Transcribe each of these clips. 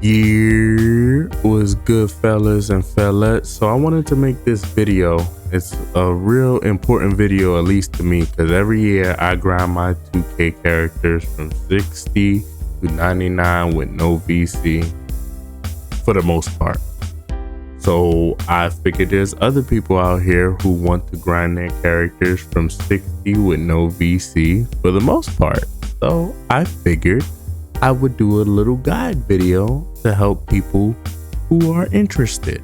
Yeah, was good, fellas and fellas. So I wanted to make this video. It's a real important video, at least to me, because every year I grind my 2K characters from 60 to 99 with no VC for the most part. So I figured there's other people out here who want to grind their characters from 60 with no VC for the most part. So I figured I would do a little guide video to help people who are interested.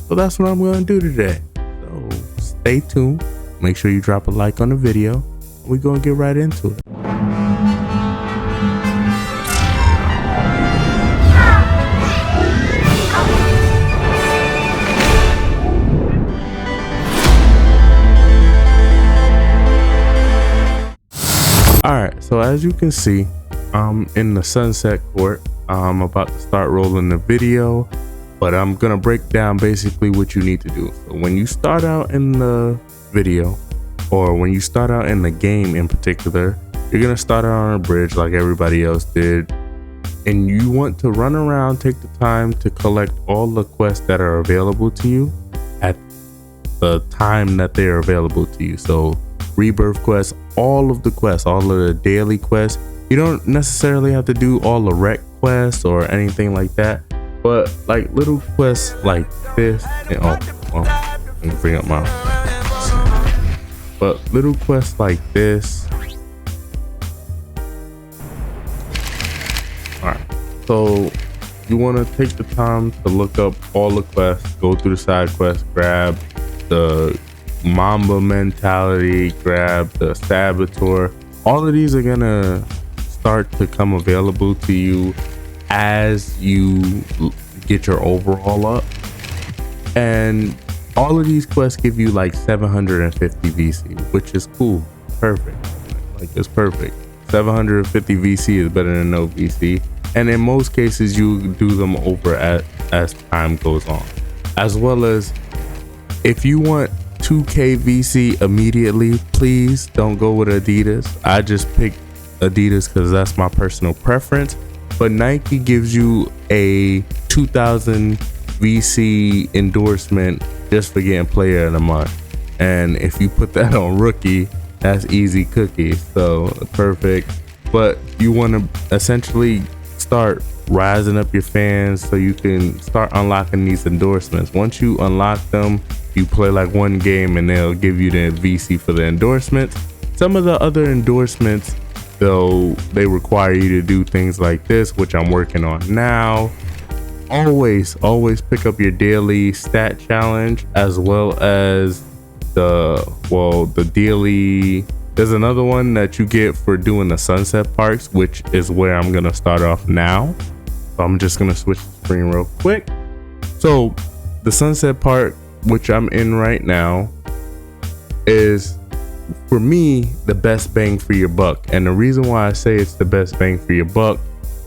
So that's what I'm going to do today. So stay tuned. Make sure you drop a like on the video. We're going to get right into it. Alright, so as you can see, I'm in the sunset court. I'm about to start rolling the video, but I'm gonna break down basically what you need to do. So when you start out in the video, or when you start out in the game in particular, you're gonna start out on a bridge like everybody else did, and you want to run around, take the time to collect all the quests that are available to you at the time that they are available to you. So rebirth quests, all of the quests, all of the daily quests. You don't necessarily have to do all the rec quests or anything like that, but like little quests like this, and let me bring up my, but little quests like this. All right, so you want to take the time to look up all the quests, go through the side quests, grab the Mamba mentality, grab the saboteur. All of these are gonna start to come available to you as you get your overall up, and all of these quests give you like 750 VC, which is cool. Perfect. Like, it's perfect. 750 VC is better than no VC, and in most cases you do them over as time goes on. As well as, if you want 2K VC immediately, please don't go with Adidas. I just picked Adidas because that's my personal preference, but Nike gives you a 2000 VC endorsement just for getting player of the month, and if you put that on rookie, that's easy cookie. So perfect. But you want to essentially start rising up your fans so you can start unlocking these endorsements. Once you unlock them, you play like one game and they'll give you the VC for the endorsements. Some of the other endorsements, though, they require you to do things like this, which I'm working on now. Always pick up your daily stat challenge, as well as the daily, there's another one that you get for doing the sunset parks, which is where I'm gonna start off now. So I'm just gonna switch the screen real quick. So the sunset park, which I'm in right now, is for me the best bang for your buck. And the reason why I say it's the best bang for your buck,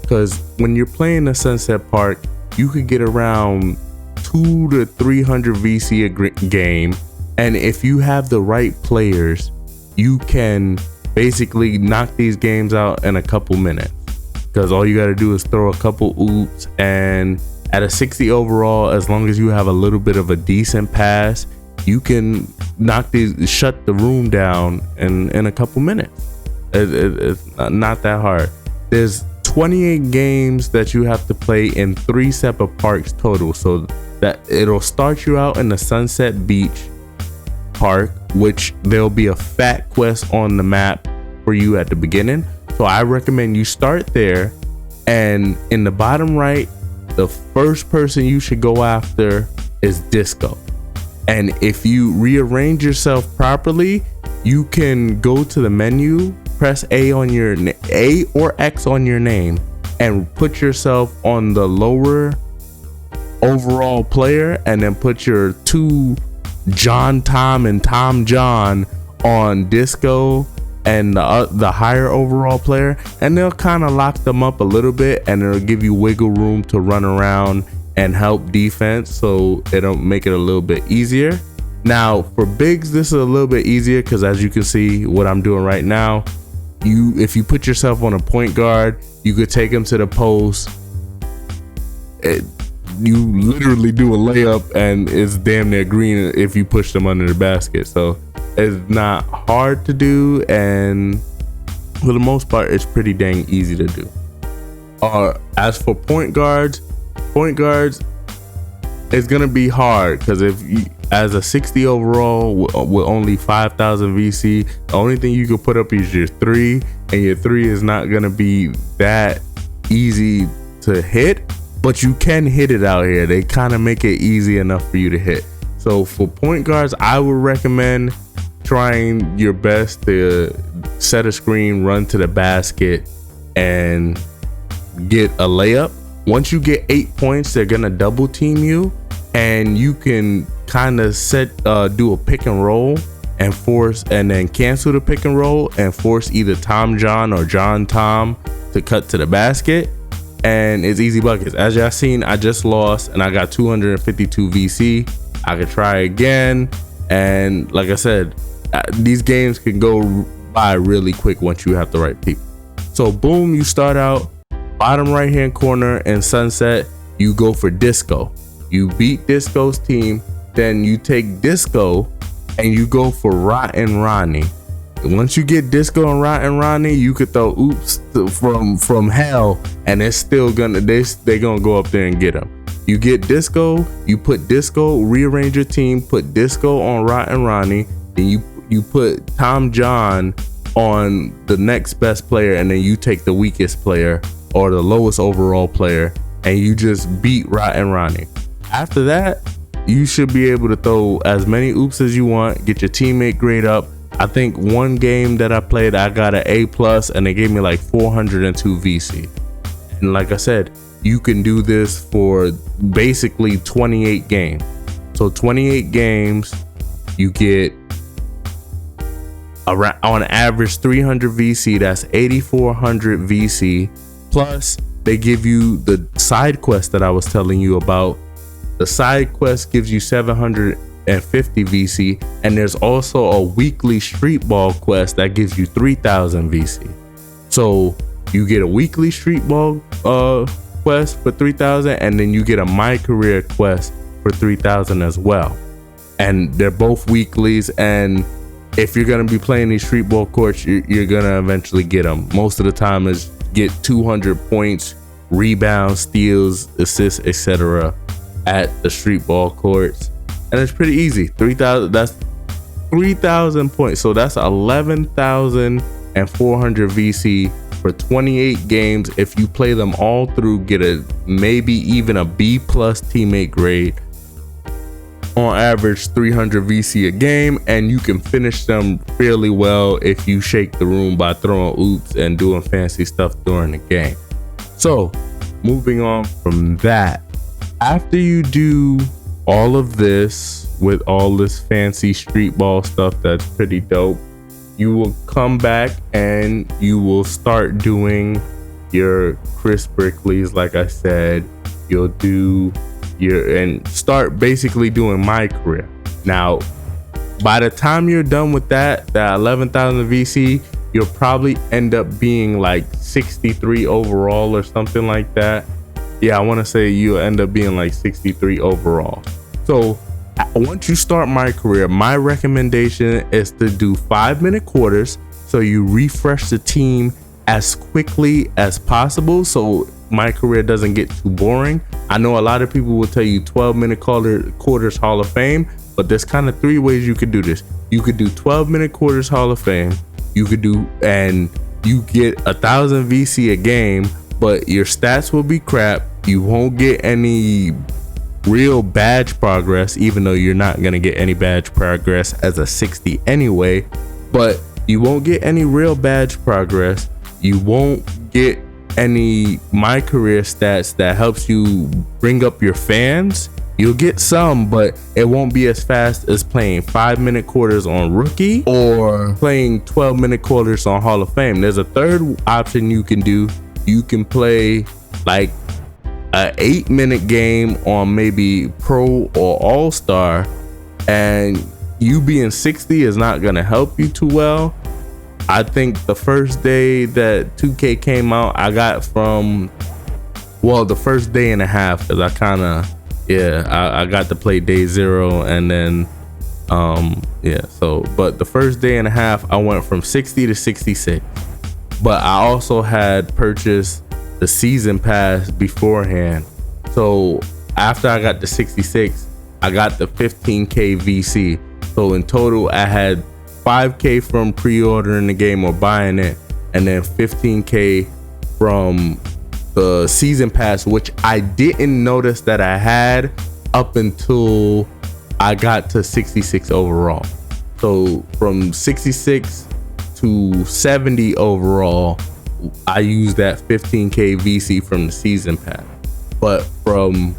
because when you're playing the sunset park, you could get around 200 to 300 VC a game, and if you have the right players, you can basically knock these games out in a couple minutes, because all you got to do is throw a couple oops, and at a 60 overall, as long as you have a little bit of a decent pass, you can shut the room down in a couple minutes. It's not that hard. There's 28 games that you have to play in 3 separate parks total, so that it'll start you out in the Sunset Beach park, which there'll be a fat quest on the map for you at the beginning. So I recommend you start there, and in the bottom right, the first person you should go after is Disco. And if you rearrange yourself properly, you can go to the menu, press A or X on your name, and put yourself on the lower overall player, and then put your 2 John Tom and Tom John on Disco and the higher overall player, and they'll kind of lock them up a little bit, and it'll give you wiggle room to run around and help defense, so it'll make it a little bit easier. Now for bigs, this is a little bit easier because, as you can see what I'm doing right now, if you put yourself on a point guard, you could take him to the post, you literally do a layup and it's damn near green if you push them under the basket. So it's not hard to do, and for the most part it's pretty dang easy to do. As for point guards, it's gonna be hard because if you, as a 60 overall with only 5,000 VC, the only thing you can put up is your 3, and your 3 is not gonna be that easy to hit, but you can hit it out here. They kind of make it easy enough for you to hit. So for point guards, I would recommend trying your best to set a screen, run to the basket, and get a layup. Once you get 8 points, they're gonna double team you, and you can kind of do a pick and roll and force, and then cancel the pick and roll and force either Tom John or John Tom to cut to the basket, and it's easy buckets. As y'all seen, I just lost and I got 252 VC. I could try again, and like I said, these games can go by really quick once you have the right people. So boom, you start out bottom right hand corner in Sunset, you go for Disco. You beat Disco's team, then you take Disco and you go for Rotten Ronnie. Once you get Disco and Rotten Ronnie, you could throw oops from hell, and it's still gonna they gonna go up there and get them. You get Disco, you put Disco, rearrange your team, put Disco on Rotten Ronnie, then you put Tom John on the next best player, and then you take the weakest player or the lowest overall player, and you just beat Rotten Ronnie. After that, you should be able to throw as many oops as you want, get your teammate grade up. I think one game that I played, I got an A+, and they gave me like 402 VC. And like I said, you can do this for basically 28 games. So 28 games, you get around, on average, 300 VC. That's 8,400 VC. Plus, they give you the side quest that I was telling you about. The side quest gives you 750 VC, and there's also a weekly street ball quest that gives you 3,000 VC. So you get a weekly street ball quest for 3,000, and then you get a My Career quest for 3,000 as well. And they're both weeklies, and if you're gonna be playing these street ball courts, you're gonna eventually get them. Most of the time is get 200 points, rebounds, steals, assists, etc. at the street ball courts, and it's pretty easy. 3,000, that's 3,000 points, so that's 11,400 VC for 28 games. If you play them all through, get a maybe even a B+ teammate grade. On average, 300 VC a game, and you can finish them fairly well if you shake the room by throwing oops and doing fancy stuff during the game. So moving on from that, after you do all of this with all this fancy street ball stuff that's pretty dope, you will come back and you will start doing your Chris Brickleys. Like I said, you'll do and start basically doing My Career. Now, by the time you're done with that 11,000 VC, you'll probably end up being like 63 overall or something like that. Yeah, I want to say you'll end up being like 63 overall. So once you start My Career, my recommendation is to do 5-minute quarters, so you refresh the team as quickly as possible so My Career doesn't get too boring. I know a lot of people will tell you 12-minute quarters Hall of Fame, but there's kind of 3 ways you could do this. You could do 12-minute quarters Hall of Fame. You could do, and you get 1,000 VC a game, but your stats will be crap. You won't get any real badge progress, even though you're not gonna get any badge progress as a 60 anyway. But you won't get any real badge progress. You won't get any My Career stats that helps you bring up your fans. You'll get some, but it won't be as fast as playing 5-minute quarters on Rookie or playing 12-minute quarters on Hall of Fame. There's a third option you can do. You can play like an 8-minute game on maybe Pro or All-Star, and you being 60 is not gonna help you too well. I think the first day that 2K came out, I got from Well, the first day and a half, because I got to play day 0, and then but the first day and a half I went from 60 to 66. But I also had purchased the season pass beforehand, so after I got to 66, I got the 15k VC. So in total I had 5k from pre-ordering the game or buying it, and then 15k from the season pass, which I didn't notice that I had up until I got to 66 overall. So from 66 to 70 overall, I used that 15k VC from the season pass. But from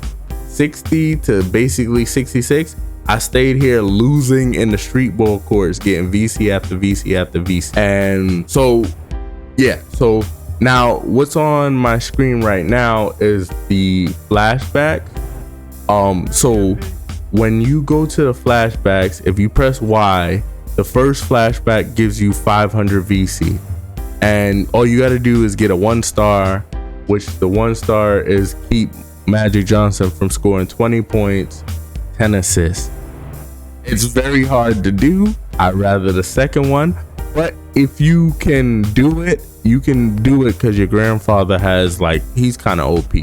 60 to basically 66, I stayed here losing in the street ball courts, getting VC after VC after VC. And so now what's on my screen right now is the flashback. So when you go to the flashbacks, if you press Y, the first flashback gives you 500 VC, and all you got to do is get a 1-star, which the 1-star is keep Magic Johnson from scoring 20 points, 10 assists. It's very hard to do. I'd rather the second one, but if you can do it, you can do it because your grandfather has, like, he's kind of OP,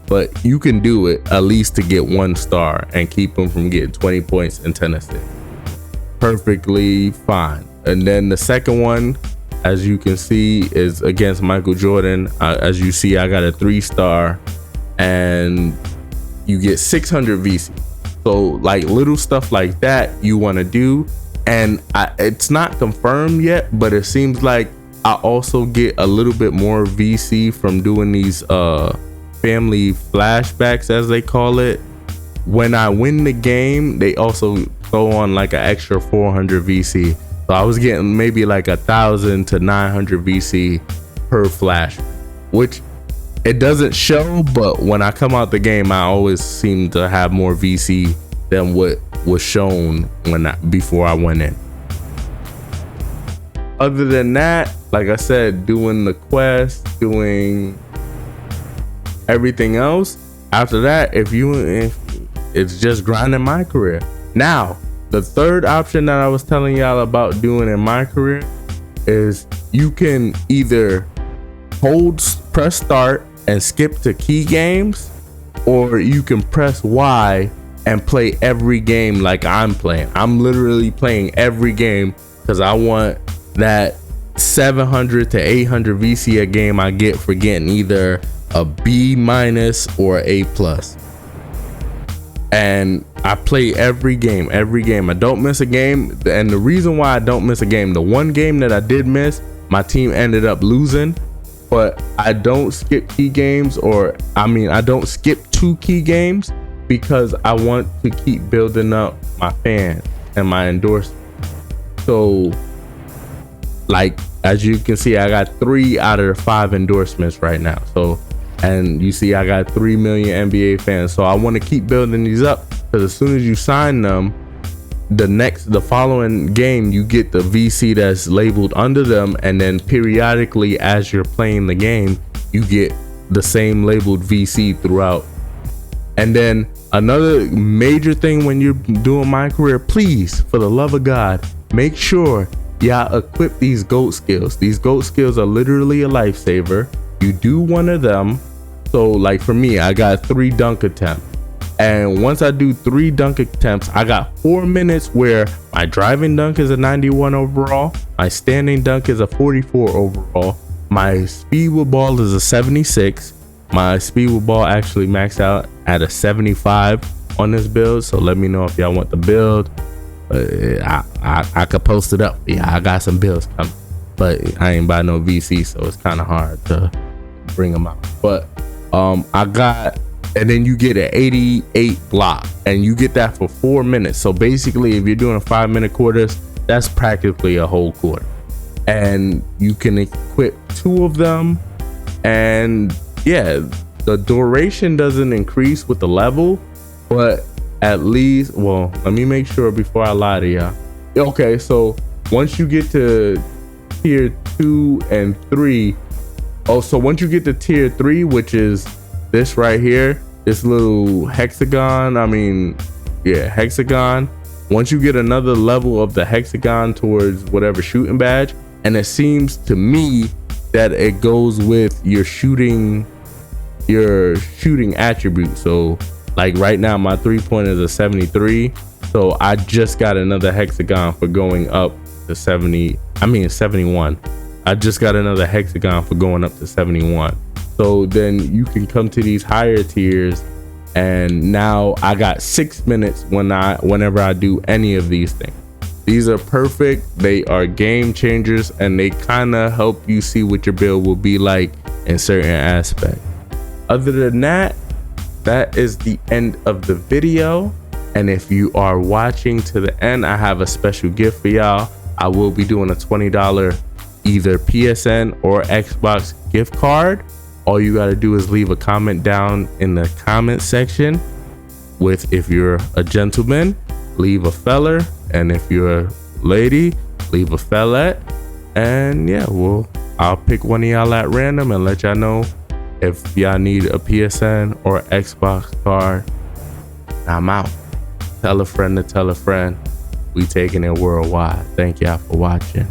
but you can do it at least to get 1-star and keep him from getting 20 points and 10 assists. Perfectly fine. And then the second one, as you can see, is against Michael Jordan. As you see, I got a 3-star and you get 600 VC. So like little stuff like that you want to do, and it's not confirmed yet, but it seems like I also get a little bit more VC from doing these family flashbacks, as they call it. When I win the game, they also throw on like an extra 400 VC. So I was getting maybe like 1,000 to 900 VC per flash, which it doesn't show, but when I come out the game, I always seem to have more VC than what was shown before I went in. Other than that, like I said, doing the quest, doing everything else. After that, if it's just grinding my career. Now, the third option that I was telling y'all about doing in my career is you can either press start and skip to key games, or you can press Y and play every game like I'm playing. I'm literally playing every game because I want that 700 to 800 VC a game I get for getting either a B- or A+. And I play every game. I don't miss a game. And the reason why I don't miss a game, the one game that I did miss, my team ended up losing, but I don't skip key games, I don't skip 2 key games because I want to keep building up my fans and my endorsement. So like, as you can see, I got 3 out of the 5 endorsements right now. So, and you see I got 3 million NBA fans. So I want to keep building these up, because as soon as you sign them, the following game you get the VC that's labeled under them, and then periodically as you're playing the game you get the same labeled VC throughout. And then another major thing when you're doing my career, please, for the love of God, make sure y'all equip these GOAT skills. These GOAT skills are literally a lifesaver. You do one of them. So like for me, I got 3 dunk attempts. And once I do 3 dunk attempts, I got 4 minutes where my driving dunk is a 91 overall. My standing dunk is a 44 overall. My speed with ball is a 76. My speed with ball actually maxed out at a 75 on this build. So let me know if y'all want the build. I could post it up. Yeah, I got some builds coming, but I ain't buy no VC, so it's kind of hard to bring them out. But I got, and then you get an 88 block, and you get that for 4 minutes. So basically, if you're doing a 5-minute quarters, that's practically a whole quarter. And you can equip 2 of them, and yeah, the duration doesn't increase with the level, but at least, well, let me make sure before I lie to y'all. Okay, so once you get to tier 2 and 3, so once you get to tier 3, which is this right here, this little hexagon, hexagon. Once you get another level of the hexagon towards whatever shooting badge, and it seems to me that it goes with your shooting attribute. So like right now my 3-point is a 73, so I just got another hexagon for going up to 71. I just got another hexagon for going up to 71. So then you can come to these higher tiers, and now I got 6 minutes whenever I do any of these things. These are perfect. They are game changers, and they kind of help you see what your build will be like in certain aspects. Other than that, that is the end of the video. And if you are watching to the end, I have a special gift for y'all. I will be doing a $20 either PSN or Xbox gift card. All you got to do is leave a comment down in the comment section with, if you're a gentleman, leave a feller, and if you're a lady, leave a fellat. And yeah, I'll pick one of y'all at random and let y'all know if y'all need a PSN or Xbox card. I'm out. Tell a friend to tell a friend. We taking it worldwide. Thank y'all for watching.